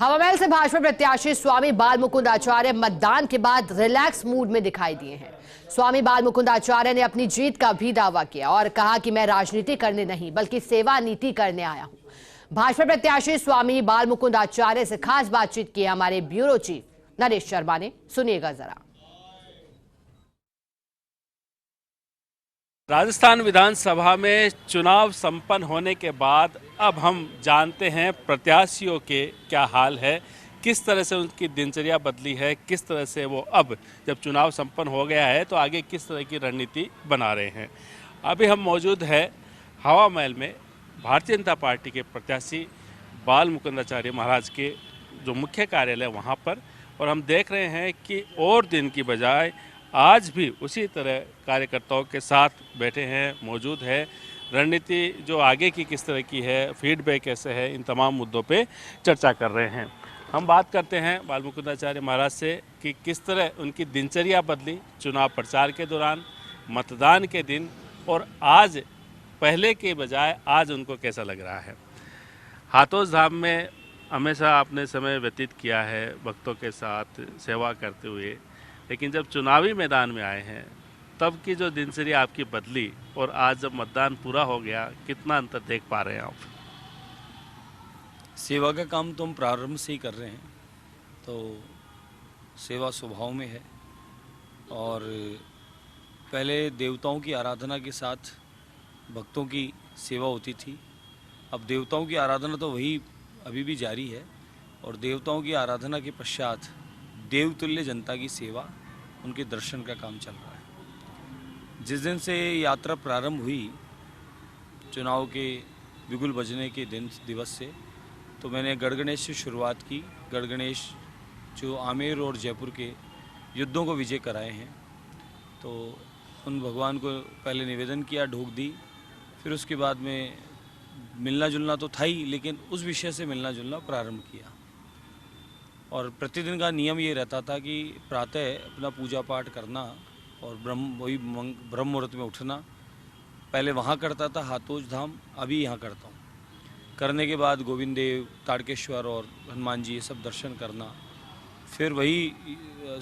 हवामहल से भाजपा प्रत्याशी स्वामी बाल मुकुंद आचार्य मतदान के बाद रिलैक्स मूड में दिखाई दिए हैं। स्वामी बाल मुकुंद आचार्य ने अपनी जीत का भी दावा किया और कहा कि मैं राजनीति करने नहीं बल्कि सेवा नीति करने आया हूं। भाजपा प्रत्याशी स्वामी बाल मुकुंद आचार्य से खास बातचीत की हमारे ब्यूरो चीफ नरेश शर्मा ने, सुनिएगा जरा। राजस्थान विधानसभा में चुनाव संपन्न होने के बाद अब हम जानते हैं प्रत्याशियों के क्या हाल है, किस तरह से उनकी दिनचर्या बदली है, किस तरह से वो अब जब चुनाव संपन्न हो गया है तो आगे किस तरह की रणनीति बना रहे हैं। अभी हम मौजूद है हवा महल में भारतीय जनता पार्टी के प्रत्याशी बाल मुकुंद आचार्य महाराज के जो मुख्य कार्यालय वहाँ पर, और हम देख रहे हैं कि और दिन की बजाय आज भी उसी तरह कार्यकर्ताओं के साथ बैठे हैं, मौजूद है। रणनीति जो आगे की किस तरह की है, फीडबैक कैसे है, इन तमाम मुद्दों पे चर्चा कर रहे हैं। हम बात करते हैं बाल मुकुंद आचार्य महाराज से कि किस तरह उनकी दिनचर्या बदली चुनाव प्रचार के दौरान, मतदान के दिन, और आज पहले के बजाय आज उनको कैसा लग रहा है। हाथोस धाम में हमेशा आपने समय व्यतीत किया है भक्तों के साथ सेवा करते हुए, लेकिन जब चुनावी मैदान में आए हैं तब की जो दिनचर्या आपकी बदली और आज जब मतदान पूरा हो गया, कितना अंतर देख पा रहे हैं आप? सेवा का काम तो हम प्रारंभ से ही कर रहे हैं, तो सेवा स्वभाव में है। और पहले देवताओं की आराधना के साथ भक्तों की सेवा होती थी। अब देवताओं की आराधना तो वही अभी भी जारी है, और देवताओं की आराधना के पश्चात देवतुल्य जनता की सेवा, उनके दर्शन का काम चल रहा है। जिस दिन से यात्रा प्रारंभ हुई चुनाव के बिगुल बजने के दिवस से, तो मैंने गढ़गणेश से शुरुआत की। गढ़गणेश जो आमेर और जयपुर के युद्धों को विजय कराए हैं, तो उन भगवान को पहले निवेदन किया, ढोक दी। फिर उसके बाद में मिलना जुलना तो था ही, लेकिन उस विषय से मिलना जुलना प्रारंभ किया। और प्रतिदिन का नियम ये रहता था कि प्रातः अपना पूजा पाठ करना और ब्रह्म मुहूर्त में उठना। पहले वहाँ करता था हाथोस धाम, अभी यहाँ करता हूँ। करने के बाद गोविंद देव, ताड़केश्वर और हनुमान जी ये सब दर्शन करना। फिर वही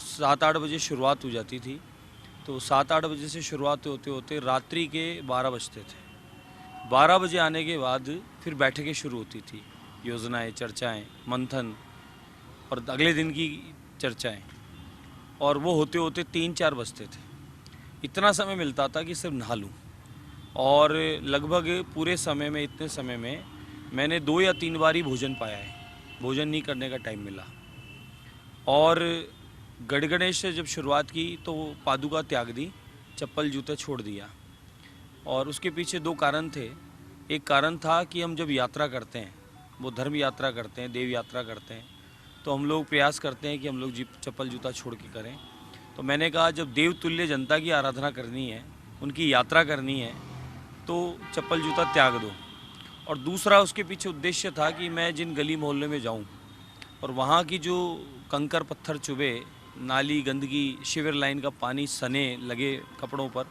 7-8 बजे शुरुआत हो जाती थी, तो 7-8 बजे से शुरुआत होते होते रात्रि के 12 बजते थे। 12 बजे आने के बाद फिर बैठकें शुरू होती थी, योजनाएं, चर्चाएं, मंथन और अगले दिन की चर्चाएं, और वो होते होते 3-4 बजते थे। इतना समय मिलता था कि सिर्फ नहा लूँ, और लगभग पूरे समय में, इतने समय में मैंने 2 या 3 बार ही भोजन पाया है। भोजन नहीं करने का टाइम मिला। और गढ़गणेश से जब शुरुआत की तो पादुका त्याग दी, चप्पल जूते छोड़ दिया। और उसके पीछे 2 कारण थे। एक कारण था कि हम जब यात्रा करते हैं, वो धर्म यात्रा करते हैं, देव यात्रा करते हैं, तो हम लोग प्रयास करते हैं कि हम लोग चप्पल जूता छोड़ के करें। तो मैंने कहा जब देवतुल्य जनता की आराधना करनी है, उनकी यात्रा करनी है, तो चप्पल जूता त्याग दो। और दूसरा उसके पीछे उद्देश्य था कि मैं जिन गली मोहल्ले में जाऊं और वहाँ की जो कंकर पत्थर चुभे, नाली, गंदगी, शिविर लाइन का पानी सने लगे कपड़ों पर,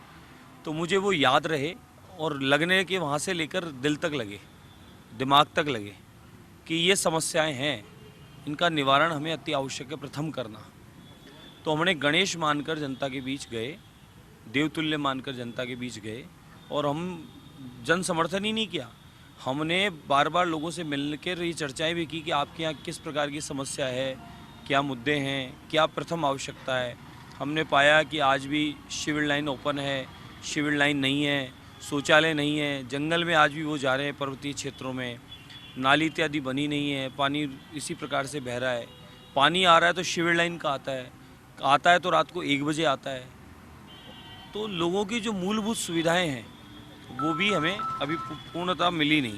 तो मुझे वो याद रहे और लगने के वहाँ से लेकर दिल तक लगे, दिमाग तक लगे कि ये समस्याएं हैं, इनका निवारण हमें अति आवश्यक है प्रथम करना। तो हमने गणेश मानकर जनता के बीच गए, देवतुल्य मानकर जनता के बीच गए, और हम जन समर्थन ही नहीं किया, हमने बार बार लोगों से मिलकर ये चर्चाएं भी की कि आपके यहाँ किस प्रकार की समस्या है, क्या मुद्दे हैं, क्या प्रथम आवश्यकता है। हमने पाया कि आज भी शिविर लाइन ओपन है, शिविर लाइन नहीं है, शौचालय नहीं है, जंगल में आज भी वो जा रहे हैं, पर्वतीय क्षेत्रों में नाली इत्यादि बनी नहीं है, पानी इसी प्रकार से बह रहा है। पानी आ रहा है तो शिविर लाइन का आता है तो रात को 1 बजे आता है। तो लोगों की जो मूलभूत सुविधाएं हैं वो भी हमें अभी पूर्णतः मिली नहीं।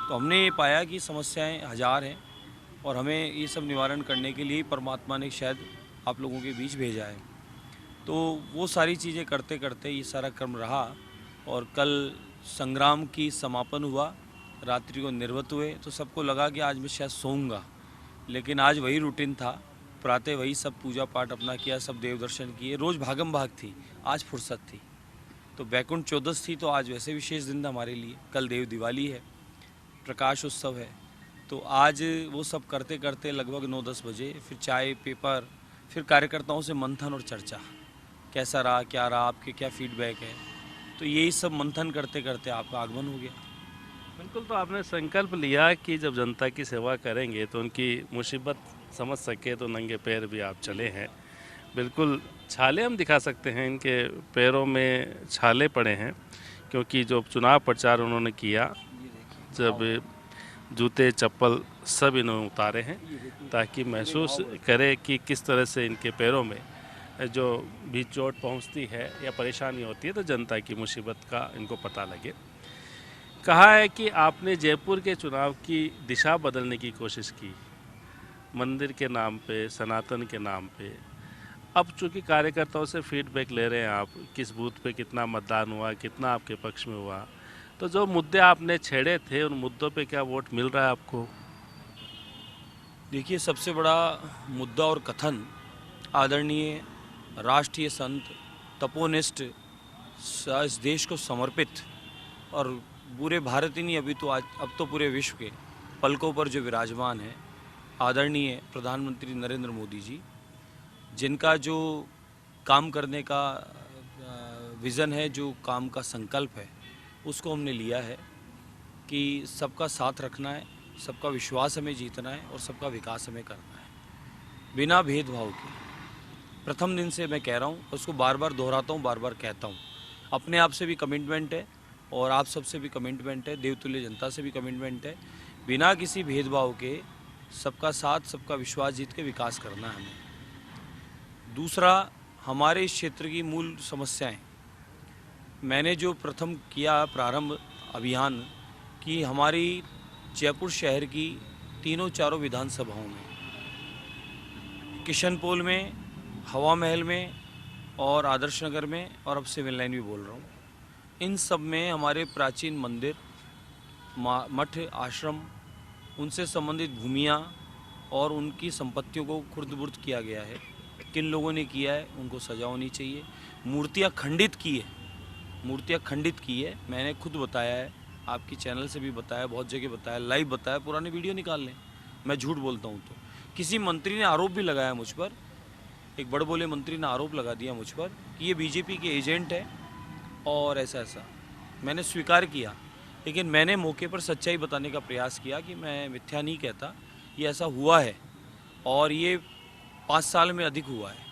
तो हमने ये पाया कि समस्याएं हजार हैं, और हमें ये सब निवारण करने के लिए परमात्मा ने शायद आप लोगों के बीच भेजा है। तो वो सारी चीज़ें करते करते ये सारा क्रम रहा, और कल संग्राम की समापन हुआ, रात्रि को निर्वत हुए। तो सबको लगा कि आज मैं शायद सोऊंगा, लेकिन आज वही रूटीन था। प्रातः वही सब पूजा पाठ अपना किया, सब देव दर्शन किए। रोज़ भागम भाग थी, आज फुर्सत थी। तो बैकुंठ चौदस थी, तो आज वैसे विशेष दिन था हमारे लिए। कल देव दिवाली है, प्रकाश उत्सव है, तो आज वो सब करते करते लगभग 9-10 बजे फिर चाय पेपर, फिर कार्यकर्ताओं से मंथन और चर्चा, कैसा रहा, क्या रहा, आपके क्या फीडबैक है। तो यही सब मंथन करते करते आपका आगमन हो गया। बिल्कुल, तो आपने संकल्प लिया कि जब जनता की सेवा करेंगे तो उनकी मुसीबत समझ सके, तो नंगे पैर भी आप चले हैं। बिल्कुल, छाले हम दिखा सकते हैं, इनके पैरों में छाले पड़े हैं, क्योंकि जो चुनाव प्रचार उन्होंने किया, जब जूते चप्पल सब इन्होंने उतारे हैं ताकि महसूस करे कि किस तरह से इनके पैरों में जो भी चोट पहुंचती है या परेशानी होती है तो जनता की मुसीबत का इनको पता लगे। कहा है कि आपने जयपुर के चुनाव की दिशा बदलने की कोशिश की, मंदिर के नाम पे, सनातन के नाम पे। अब चूंकि कार्यकर्ताओं से फीडबैक ले रहे हैं आप, किस बूथ पे कितना मतदान हुआ, कितना आपके पक्ष में हुआ, तो जो मुद्दे आपने छेड़े थे उन मुद्दों पे क्या वोट मिल रहा है आपको? देखिए, सबसे बड़ा मुद्दा और कथन आदरणीय राष्ट्रीय संत, तपोनिष्ठ, इस देश को समर्पित और पूरे भारत ही नहीं, अभी तो अब तो पूरे विश्व के पलकों पर जो विराजमान है आदरणीय प्रधानमंत्री नरेंद्र मोदी जी, जिनका जो काम करने का विज़न है, जो काम का संकल्प है, उसको हमने लिया है कि सबका साथ रखना है, सबका विश्वास हमें जीतना है और सबका विकास हमें करना है बिना भेदभाव के। प्रथम दिन से मैं कह रहा हूँ, उसको बार बार दोहराता हूँ, बार बार कहता हूँ। अपने आप से भी कमिटमेंट है और आप सबसे भी कमिटमेंट है, देवतुल्य जनता से भी कमिटमेंट है, बिना किसी भेदभाव के सबका साथ, सबका विश्वास जीत के विकास करना है हमें। दूसरा, हमारे इस क्षेत्र की मूल समस्याएं, मैंने जो प्रथम किया प्रारंभ अभियान कि हमारी जयपुर शहर की तीनों चारों विधानसभाओं में, किशनपोल में, हवा महल में और आदर्श नगर में, और अब सिविल लाइन भी बोल रहा हूँ, इन सब में हमारे प्राचीन मंदिर, मठ, आश्रम, उनसे संबंधित भूमियाँ और उनकी संपत्तियों को खुर्द-बुर्द किया गया है। किन लोगों ने किया है उनको सजा होनी चाहिए। मूर्तियाँ खंडित की है, मूर्तियाँ खंडित की है, मैंने खुद बताया है, आपकी चैनल से भी बताया, बहुत जगह बताया, लाइव बताया, पुराने वीडियो निकाल लें, मैं झूठ बोलता हूँ तो। किसी मंत्री ने आरोप भी लगाया मुझ पर, एक बड़े बोले मंत्री ने आरोप लगा दिया मुझ पर कि ये बीजेपी के एजेंट है और ऐसा ऐसा। मैंने स्वीकार किया, लेकिन मैंने मौके पर सच्चाई बताने का प्रयास किया कि मैं मिथ्या नहीं कहता, ये ऐसा हुआ है और ये 5 साल में अधिक हुआ है।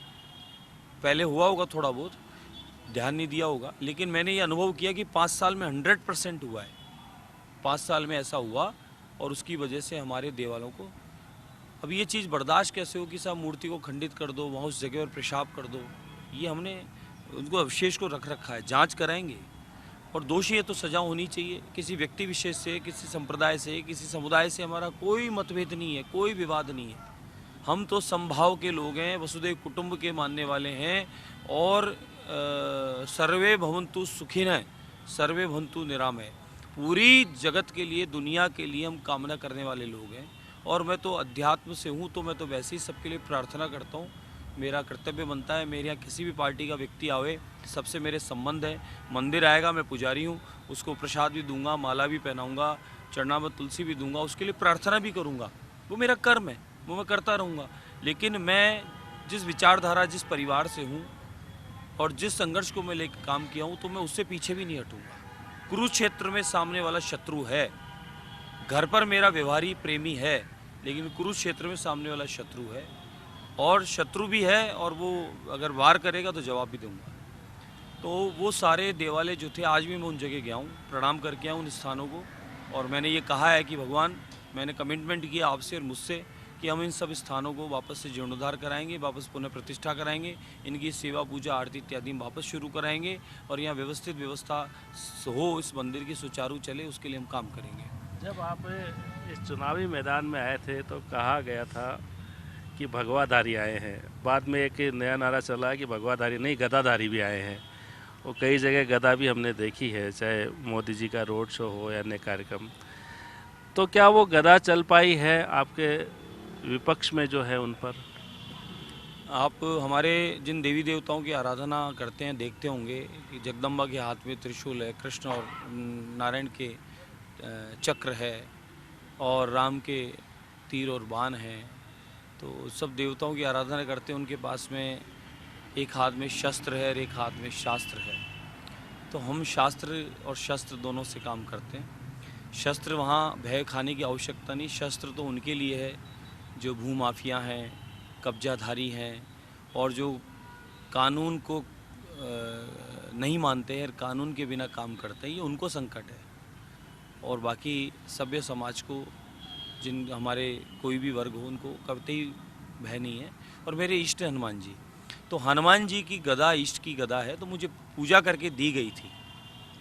पहले हुआ होगा थोड़ा बहुत, ध्यान नहीं दिया होगा, लेकिन मैंने ये अनुभव किया कि 5 साल में 100% हुआ है। 5 साल में ऐसा हुआ और उसकी वजह से हमारे देवालों को, अब ये चीज़ बर्दाश्त कैसे हो कि साहब मूर्ति को खंडित कर दो, वहाँ उस जगह पर पेशाब कर दो। ये हमने उनको अवशेष को रख रखा है, जांच कराएंगे और दोषी है तो सजा होनी चाहिए। किसी व्यक्ति विशेष से, किसी संप्रदाय से, किसी समुदाय से हमारा कोई मतभेद नहीं है, कोई विवाद नहीं है। हम तो समभाव के लोग हैं, वसुदैव कुटुंब के मानने वाले हैं और सर्वे भवन्तु सुखिनः सर्वे भवन्तु निरामय, पूरी जगत के लिए, दुनिया के लिए हम कामना करने वाले लोग हैं। और मैं तो अध्यात्म से हूँ, तो मैं तो वैसे ही सबके लिए प्रार्थना करता हूँ। मेरा कर्तव्य बनता है, मेरे यहाँ किसी भी पार्टी का व्यक्ति आवे, सबसे मेरे संबंध है। मंदिर आएगा, मैं पुजारी हूँ, उसको प्रसाद भी दूंगा, माला भी पहनाऊँगा, चरणामृत तुलसी भी दूंगा, उसके लिए प्रार्थना भी करूँगा। वो मेरा कर्म है, वो मैं करता रहूँगा। लेकिन मैं जिस विचारधारा, जिस परिवार से हूँ और जिस संघर्ष को मैं लेकर काम किया हूँ, तो मैं उससे पीछे भी नहीं हटूँगा। कुरुक्षेत्र में सामने वाला शत्रु है, घर पर मेरा व्यवहारी प्रेमी है, लेकिन कुरुक्षेत्र में सामने वाला शत्रु है और शत्रु भी है, और वो अगर वार करेगा तो जवाब भी दूंगा। तो वो सारे देवालय जो थे, आज भी मैं उन जगह गया हूँ, प्रणाम करके आया उन स्थानों को, और मैंने ये कहा है कि भगवान, मैंने कमिटमेंट किया आपसे और मुझसे कि हम इन सब स्थानों को वापस से जीर्णोद्धार कराएंगे, वापस पुनः प्रतिष्ठा कराएंगे, इनकी सेवा पूजा आरती इत्यादि हम वापस शुरू कराएंगे और यहाँ व्यवस्थित व्यवस्था हो, इस मंदिर की सुचारू चले, उसके लिए हम काम करेंगे। जब आप इस चुनावी मैदान में आए थे तो कहा गया था कि भगवाधारी आए हैं, बाद में एक नया नारा चला कि भगवाधारी नहीं, गदाधारी भी आए हैं। वो कई जगह गदा भी हमने देखी है, चाहे मोदी जी का रोड शो हो या अन्य कार्यक्रम। तो क्या वो गदा चल पाई है आपके विपक्ष में जो है उन पर? आप हमारे जिन देवी देवताओं की आराधना करते हैं देखते होंगे कि जगदम्बा के हाथ में त्रिशूल है, कृष्ण और नारायण के चक्र है, और राम के तीर और बाण हैं, तो सब देवताओं की आराधना करते हैं। उनके पास में एक हाथ में शस्त्र है और एक हाथ में शास्त्र है। तो हम शास्त्र और शस्त्र दोनों से काम करते हैं। शस्त्र वहाँ भय खाने की आवश्यकता नहीं, शस्त्र तो उनके लिए है जो भूमाफिया हैं, कब्जाधारी हैं और जो कानून को नहीं मानते हैं, कानून के बिना काम करते हैं, ये उनको संकट है। और बाकी सभ्य समाज को, जिन हमारे कोई भी वर्ग हो, उनको कभी भय नहीं है। और मेरे इष्ट हनुमान जी, तो हनुमान जी की गदा इष्ट की गदा है, तो मुझे पूजा करके दी गई थी।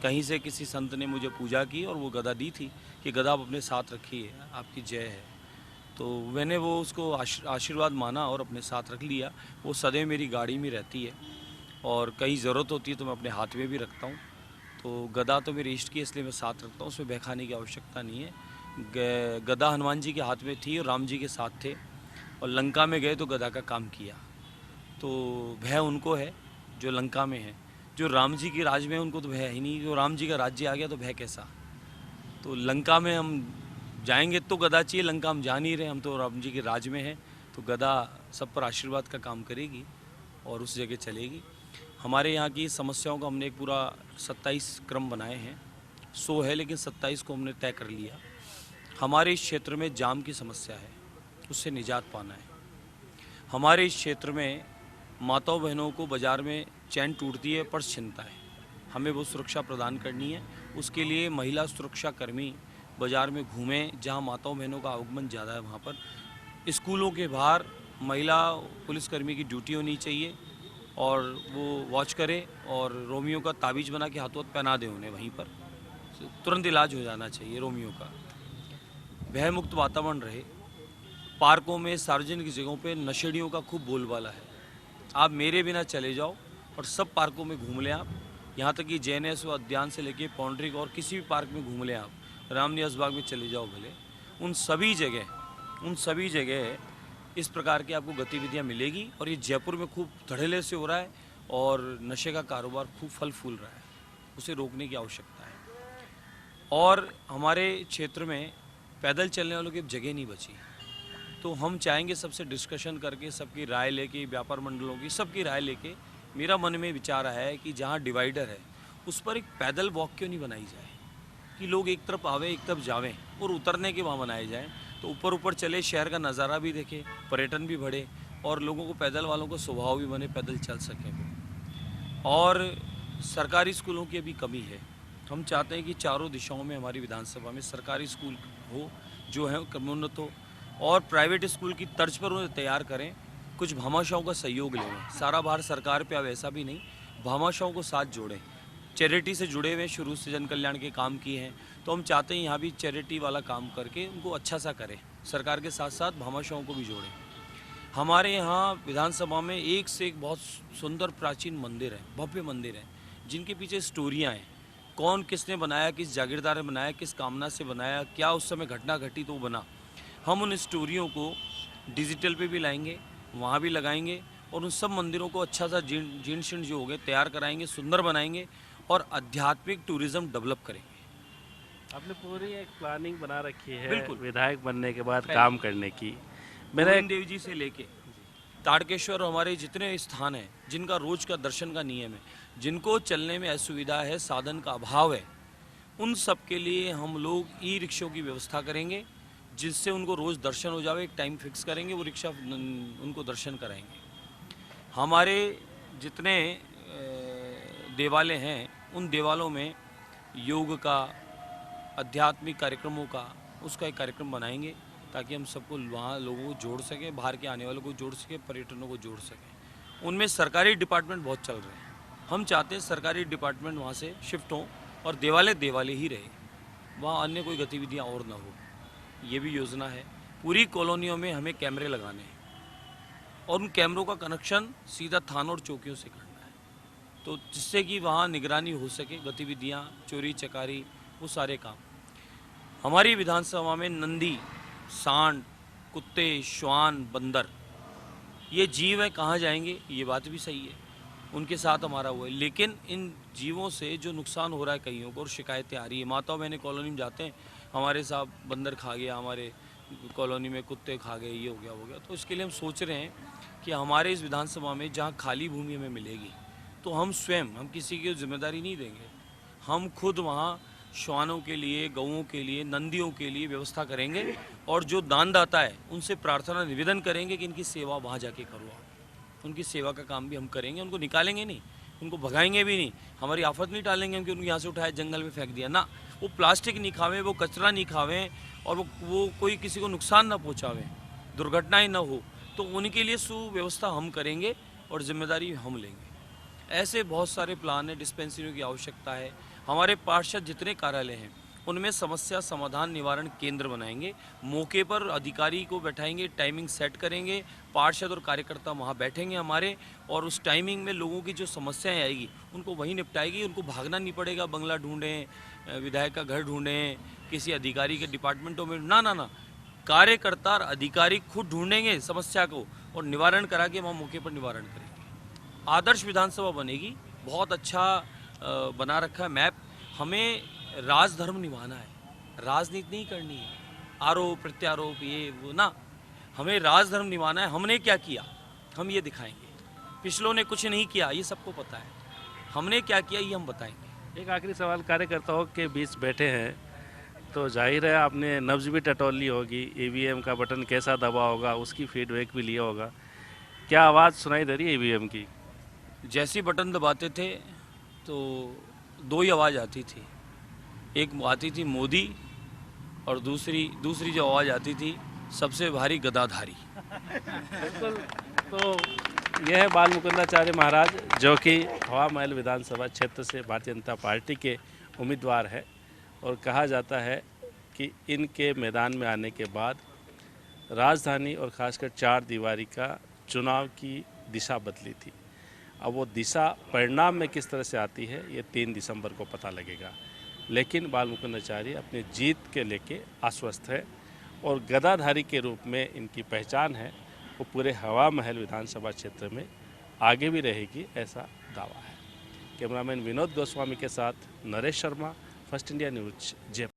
कहीं से किसी संत ने मुझे पूजा की और वो गदा दी थी कि गदा आप अपने साथ रखिए, आपकी जय है। तो मैंने वो उसको आशीर्वाद माना और अपने साथ रख लिया। वो सदैव मेरी गाड़ी में रहती है और कहीं ज़रूरत होती है तो मैं अपने हाथ में भी रखता हूँ। तो गदा तो मेरे इष्ट की, इसलिए मैं साथ रखता हूँ, उसमें बहकाने की आवश्यकता नहीं है। गदा हनुमान जी के हाथ में थी और राम जी के साथ थे और लंका में गए तो गदा का काम किया। तो भय उनको है जो लंका में है, जो राम जी के राज में उनको तो भय ही नहीं। जो राम जी का राज्य आ गया तो भय कैसा। तो लंका में हम जाएंगे तो गदा चाहिए, लंका हम जा नहीं रहे, हम तो राम जी के राज में हैं। तो गदा सब पर आशीर्वाद का काम करेगी और उस जगह चलेगी। हमारे यहाँ की समस्याओं का हमने एक पूरा 27 क्रम बनाए हैं। 100 है लेकिन 27 को हमने तय कर लिया। हमारे इस क्षेत्र में जाम की समस्या है, उससे निजात पाना है। हमारे इस क्षेत्र में माताओं बहनों को बाज़ार में चैन टूटती है, पर्स छिनता है, हमें वो सुरक्षा प्रदान करनी है। उसके लिए महिला सुरक्षा कर्मी बाज़ार में घूमें, जहाँ माताओं बहनों का आगमन ज़्यादा है वहाँ पर। स्कूलों के बाहर महिला पुलिसकर्मी की ड्यूटी होनी चाहिए और वो वॉच करे और रोमियो का ताबीज़ बना के हाथों हाथ पहना दें उन्हें, वहीं पर तुरंत इलाज हो जाना चाहिए रोमियो का। भय मुक्त वातावरण रहे। पार्कों में, सार्वजनिक जगहों पे नशेड़ियों का खूब बोलबाला है। आप मेरे बिना चले जाओ और सब पार्कों में घूम लें आप, यहाँ तक कि JNS उद्यान से लेके पौंड्रिक और किसी भी पार्क में घूम लें आप, रामनिवास बाग में चले जाओ भले, उन सभी जगह इस प्रकार की आपको गतिविधियाँ मिलेगी। और ये जयपुर में खूब धड़ल्ले से हो रहा है और नशे का कारोबार खूब फल फूल रहा है, उसे रोकने की आवश्यकता है। और हमारे क्षेत्र में पैदल चलने वालों की अब जगह नहीं बची, तो हम चाहेंगे सबसे डिस्कशन करके, सबकी राय लेके, व्यापार मंडलों की सबकी राय लेके, मेरा मन में विचार आया है कि जहाँ डिवाइडर है उस पर एक पैदल वॉक क्यों नहीं बनाई जाए कि लोग एक तरफ आवे एक तरफ जावें और उतरने के वहाँ बनाए जाएँ। तो ऊपर चले, शहर का नज़ारा भी देखें, पर्यटन भी बढ़े और लोगों को, पैदल वालों को स्वभाव भी बने, पैदल चल सकें। और सरकारी स्कूलों की अभी कमी है। हम चाहते हैं कि चारों दिशाओं में हमारी विधानसभा में सरकारी स्कूल हो जो है क्रमोन्नत हो, और प्राइवेट स्कूल की तर्ज पर उन्हें तैयार करें। कुछ भामाशाहों का सहयोग लें, सारा भार सरकार पे अब ऐसा भी नहीं, भामाशाहों को साथ जोड़ें। चैरिटी से जुड़े हुए शुरू से जन कल्याण के काम किए हैं, तो हम चाहते हैं यहाँ भी चैरिटी वाला काम करके उनको अच्छा सा करें, सरकार के साथ साथ भामाशाहों को भी जोड़ें। हमारे यहाँ विधानसभा में एक से एक बहुत सुंदर प्राचीन मंदिर हैं, भव्य मंदिर हैं, जिनके पीछे स्टोरियाँ हैं। कौन किसने बनाया, किस जागीरदार ने बनाया, किस कामना से बनाया, क्या उस समय घटना घटी तो बना। हम उन स्टोरियों को डिजिटल पे भी लाएंगे, वहाँ भी लगाएंगे और उन सब मंदिरों को अच्छा सा जीर्ण शीर्ण जो हो गए तैयार कराएंगे, सुंदर बनाएंगे और आध्यात्मिक टूरिज्म डेवलप करेंगे। आपने पूरी एक प्लानिंग बना रखी है बिल्कुल। विधायक बनने के बाद काम करने की। मेरा गोविंद देव जी से लेके ताड़केश्वर, हमारे जितने स्थान हैं जिनका रोज का दर्शन का नियम है, जिनको चलने में असुविधा है, साधन का अभाव है, उन सब के लिए हम लोग ई-रिक्शों की व्यवस्था करेंगे, जिससे उनको रोज़ दर्शन हो जाए। एक टाइम फिक्स करेंगे, वो रिक्शा उनको दर्शन कराएंगे। हमारे जितने देवालय हैं उन देवालयों में योग का, आध्यात्मिक कार्यक्रमों का, उसका एक कार्यक्रम बनाएंगे ताकि हम सबको वहाँ लोगों को जोड़ सकें, बाहर के आने वालों को जोड़ सकें, पर्यटनों को जोड़ सकें। उनमें सरकारी डिपार्टमेंट बहुत चल रहे हैं, हम चाहते हैं सरकारी डिपार्टमेंट वहाँ से शिफ्ट हों और देवालय ही रहे, वहाँ अन्य कोई गतिविधियाँ और ना हो। ये भी योजना है। पूरी कॉलोनियों में हमें कैमरे लगाने हैं और उन कैमरों का कनेक्शन सीधा थानों और चौकियों से करना है, तो जिससे कि वहाँ निगरानी हो सके, गतिविधियाँ, चोरी चकारी, वो सारे काम। हमारी विधानसभा में नंदी, सांड, कुत्ते, श्वान, बंदर, ये जीव है, कहाँ जाएंगे, ये बात भी सही है, उनके साथ हमारा हुआ है। लेकिन इन जीवों से जो नुकसान हो रहा है कईयों को और शिकायतें आ रही है, माताओं बहनें कॉलोनी में जाते हैं, हमारे साहब बंदर खा गया, हमारे कॉलोनी में कुत्ते खा गए, ये हो गया वो गया। तो इसके लिए हम सोच रहे हैं कि हमारे इस विधानसभा में जहाँ खाली भूमि हमें मिलेगी तो हम स्वयं, हम किसी की जिम्मेदारी नहीं देंगे, हम खुद वहाँ श्वानों के लिए, गऊओं के लिए, नंदियों के लिए व्यवस्था करेंगे और जो दानदाता है उनसे प्रार्थना निवेदन करेंगे कि इनकी सेवा वहाँ जाके करो आप। उनकी सेवा का काम भी हम करेंगे, उनको निकालेंगे नहीं, उनको भगाएंगे भी नहीं, हमारी आफत नहीं डालेंगे हम कि उनको यहाँ से उठाया जंगल में फेंक दिया ना। वो प्लास्टिक नहीं खावें, वो कचरा नहीं खावें और वो कोई किसी को नुकसान ना पहुँचावें, दुर्घटनाएँ ना हो, तो उनके लिए सुव्यवस्था हम करेंगे और जिम्मेदारी हम लेंगे। ऐसे बहुत सारे प्लान हैं, डिस्पेंसरियों की आवश्यकता है। हमारे पार्षद जितने कार्यालय हैं उनमें समस्या समाधान निवारण केंद्र बनाएंगे, मौके पर अधिकारी को बैठाएंगे, टाइमिंग सेट करेंगे, पार्षद और कार्यकर्ता वहाँ बैठेंगे हमारे, और उस टाइमिंग में लोगों की जो समस्याएं आएगी उनको वहीं निपटाएगी। उनको भागना नहीं पड़ेगा, बंगला ढूंढें, विधायक का घर ढूंढें, किसी अधिकारी के डिपार्टमेंटों में, ना ना ना, कार्यकर्ता और अधिकारी खुद ढूंढेंगे समस्या को और निवारण करा के वहाँ मौके पर निवारण करेंगे। आदर्श विधानसभा बनेगी, बहुत अच्छा बना रखा है मैप। हमें राजधर्म निभाना है, राजनीति नहीं करनी है, आरोप प्रत्यारोप ये वो ना, हमें राजधर्म निभाना है। हमने क्या किया हम ये दिखाएंगे, पिछलों ने कुछ नहीं किया ये सबको पता है, हमने क्या किया ये हम बताएंगे। एक आखिरी सवाल, कार्यकर्ताओं के बीच बैठे हैं तो जाहिर है आपने नब्ज भी टटोल ली होगी, ईवीएम का बटन कैसा दबा होगा उसकी फीडबैक भी लिया होगा, क्या आवाज़ सुनाई दे रही है ईवीएम की? जैसे बटन दबाते थे तो दो ही आवाज़ आती थी, एक आती थी मोदी और दूसरी जो आवाज़ आती थी सबसे भारी गदाधारी। बिल्कुल। तो यह है बाल मुकुंदाचार्य महाराज जो कि हवा महल विधानसभा क्षेत्र से भारतीय जनता पार्टी के उम्मीदवार है, और कहा जाता है कि इनके मैदान में आने के बाद राजधानी और खासकर चार दीवारी का चुनाव की दिशा बदली थी। अब वो दिशा परिणाम में किस तरह से आती है ये 3 दिसंबर को पता लगेगा, लेकिन बाल मुकुंदाचार्य अपनी जीत के लेके आश्वस्त है और गदाधारी के रूप में इनकी पहचान है, वो पूरे हवा महल विधानसभा क्षेत्र में आगे भी रहेगी, ऐसा दावा है। कैमरामैन विनोद गोस्वामी के साथ Naresh Sharma, first India news, Jaipur.